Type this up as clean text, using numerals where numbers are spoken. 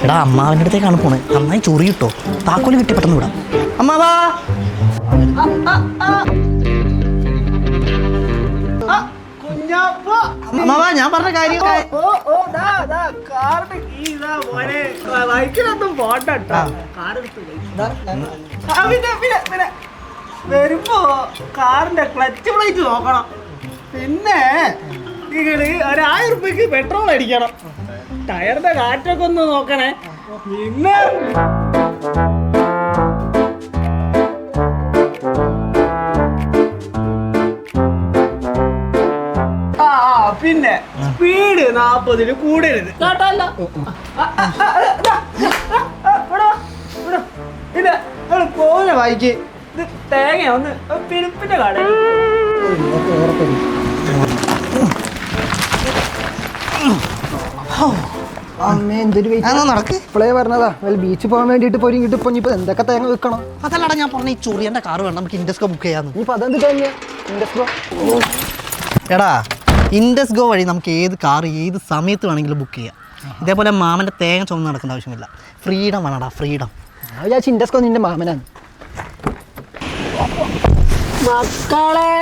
എടാ അമ്മാവൻ്റെ അടുത്തേക്കാണ് പോണേ. നന്നായി ചൊറി കിട്ടോ. താക്കോല് കിട്ടി പെട്ടെന്ന് വിടാം. അമ്മാവാ അമ്മാവാ, ഞാൻ പറഞ്ഞ കാര്യം വരുമ്പോ കാറിന്റെ ക്ലച്ച് പ്ലേറ്റ് നോക്കണം. പിന്നെ നിങ്ങള് 1000 രൂപയ്ക്ക് പെട്രോൾ അടിക്കണം. ടയറിന്റെ കാറ്റൊക്കെ ഒന്ന് നോക്കണേ. പിന്നെ പിന്നെ സ്പീഡ് 40 കൂടരുത് കേട്ടല്ല. പിന്നെ പോകുന്ന ബൈക്ക് ഇത് തേങ്ങ ഒന്ന് പിരിപ്പിന്റെ കട നടക്ക്. ഇപ്പോഴേ പറഞ്ഞതാ ബീച്ചിൽ പോകാൻ വേണ്ടിട്ട് പോയി ഇങ്ങോട്ട് ഇപ്പൊ എന്തൊക്കെ തേങ്ങ വെക്കണം. അതല്ലടാ ഞാൻ പറഞ്ഞ ഈ ചൊറിയന്റെ കാറ് വേണം. നമുക്ക് ഇൻഡസ്കോ ബുക്ക് ചെയ്യാന്ന്. ഇനിയിപ്പോ അതെന്ത് തേങ്ങ ഇൻഡസ്ട്രോ. എടാ ഇൻഡസ്കോ വഴി നമുക്ക് ഏത് കാർ ഏത് സമയത്ത് വേണമെങ്കിലും ബുക്ക് ചെയ്യാം. ഇതേപോലെ മാമൻ്റെ തേങ്ങ ചുമന്ന് നടക്കേണ്ട ആവശ്യമില്ല. ഫ്രീഡം വേണടാ, ഫ്രീഡം. ഞാൻ വിചാരിച്ചു ഇൻഡസ്കോ നിന്റെ മാമനാണ്. മക്കളെ